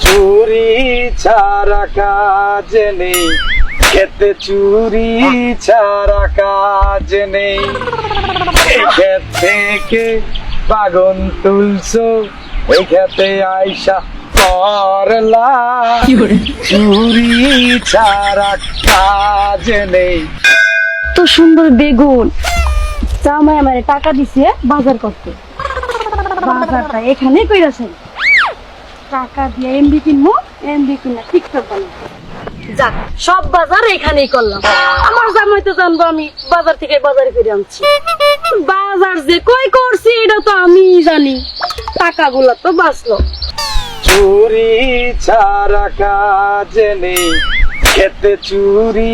চুরি ছাড়া কাজ নেই, খেতে চুরি ছাড়া কাজ নেই। এই ক্ষেত থেকে বাগন তুলছো, ওই খেতে আইসা করলা, চুরি ছাড়া কাজ নেই। তো সুন্দর বেগুন, জামাই আমারে টাকা দিছে বাজার করতে। বাজারটা এখানেই কইরাছেন, টাকা দিয়ে এমবি কিনবো, এমবি কিনা টিকটক বানাবো। যাক, সব বাজার এখানেই করলাম। আমার জামাই তো জানবো আমি বাজার থেকে বাজারে ফিরে আনছি। বাজার যে কই করছি এটা তো আমিই জানি, টাকাগুলা তো বাঁচলো। চুরি ছাড়া কাজ নেই, খেতে চুরি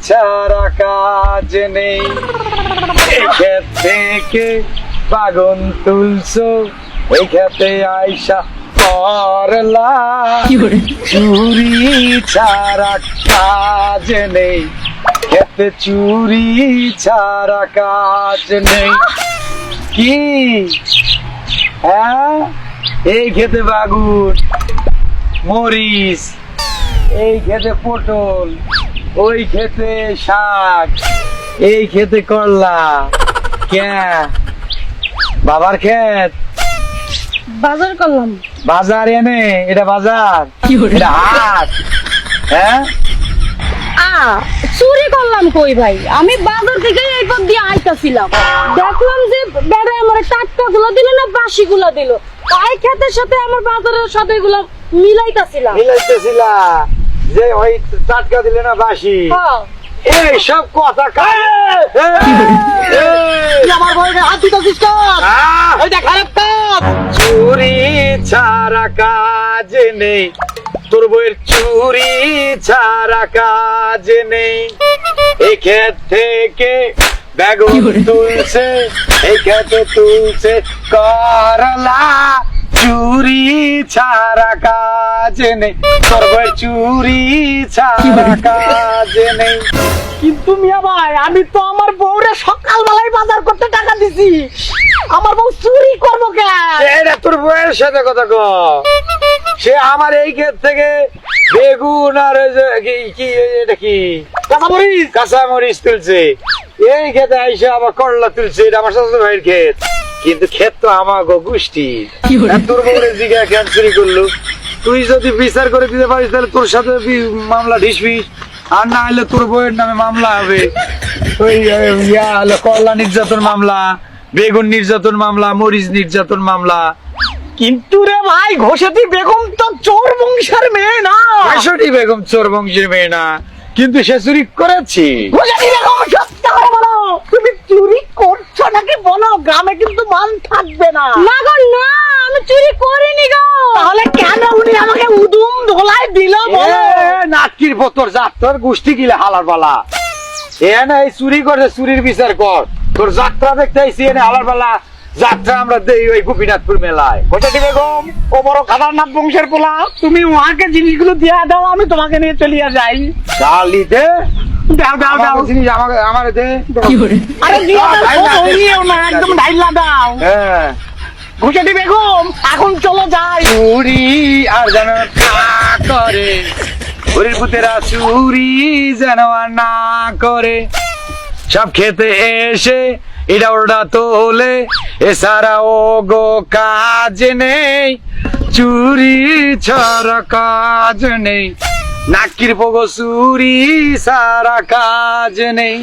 ছাড়া কাজ নেই। এই ক্ষেত থেকে বাগন তুলছো, ওই খেতে আইসা করলা, চুরি ছাড়া কাজ নেই, খেতে চুরি ছাড়া কাজ নেই। কি হ্যাঁ, এই খেতে বাগুন, মরিচ, এই খেতে পটল, ওই খেতে শাক, এই খেতে করলা। কে বাবার ক্ষেত? বাজার করলাম। বাজার এনে এটা বাজার, এটা হাট। হ্যাঁ, চুরি করলাম কই ভাই, আমি বাজার থেকে এই পথ দিয়ে আইতাছিলাম, দেখলাম যে বেড়া আমার টাটকা গুলা দিল না বাসি গুলা দিল, তাই ক্ষেতের সাথে আমার বাজারের সাথে এগুলো মিলাইতাছিলাম। মিলাইতেছিলা যে ওই টাটকা দিলে না বাসি, হ্যাঁ। এই সব কথা আমার বউকে হাত দিতেছিস কেন? এটা খারাপ কাজ। চুরি ছাড়া কাজ নেই, তোর বইয়ের চুরি ছাড়া কাজ নেই। এই ক্ষেত থেকে বেগুন তুলছে, এই ক্ষেতে তুলছে করলা, চুরি ছাড়া কাজ নেই, তোর বইয়ের চুরি ছাড়া কাজ নেই। কিন্তু মিয়া ভাই, আমি তো আমার বউরে সকালবেলায় বাজার করতে টাকা দিছি, আমার বউ চুরি করবো কেন? এটা তোর বউয়ের সাথে কথা ক। সে আমার এই ক্ষেত থেকে বেগুন আর ওই যে কি এটা কি কাঁচামরিচ কাঁচামরিচ তুলছে, এই ক্ষেতে আইসা আবার করলা তুলছে, এটা আমার শ্বশুর ভাইয়ের ক্ষেত। কিন্তু ক্ষেত তো আমার গোষ্ঠী। তোর বউরের দিকে কেন চুরি করলো? তুই যদি বিচার করে দিতে পারিস তাহলে তোর সাথে মামলা ঢিসবি, আর না হলে তোর বউয়ের নামে মামলা হবে। ওই ইয়া হলো করলা নির্যাতন মামলা, বেগুন নির্যাতন মামলা, মরিচ নির্যাতন মামলা। কিন্তু রে ভাই, ঘোষাতি বেগম তো চোর বংশের মেয়ে না। ঘোষাতি বেগম চোর বংশের মেয়ে না, কিন্তু সে চুরি করেছে। ঘোষাতি বেগম, সত্যি করে বলো, তুমি চুরি করছো নাকি বলো, গ্রামে কিন্তু মান থাকবে না। না গো না, আমি চুরি করিনি গো। তাহলে কেন উনি আমাকে উদুম ধোলাই দিল বলো? নাকির পতর জাত তোর গোষ্ঠী গিলে হালার বালা। এ না এই চুরি করে, চুরির বিচার কর। তোর যাত্রা দেখতে আইসি এনে হালার বালা যাত্রা আমরা দেই ওই গোপীনাথপুর মেলায়। ঘোষাতি বেগম, ও বড় খাদারনাথ বংশের পোলা, তুমি ওনাকে জিনিসগুলো দিয়ে দাও, আমি তোমাকে নিয়ে চলিয়ে যাই। ডালি দে, দাও দাও দাও। জিনিস আমাকে আমার দে। আরে দিয়ে দাও, নিও না, একদম ঢাইলা দাও। হ্যাঁ, ঘোষাতি বেগম, এখন চলো যাই। চুরি আর যেন না করে, হরির পুতেরা চুরি যেন আর না করে। সব খেতে এসে এটা ওটা তোলে, এছাড়া ও গো কাজ নেই, চুরি ছাড়া কাজ নেই, নাকির পগো চুরি ছাড়া কাজ নেই।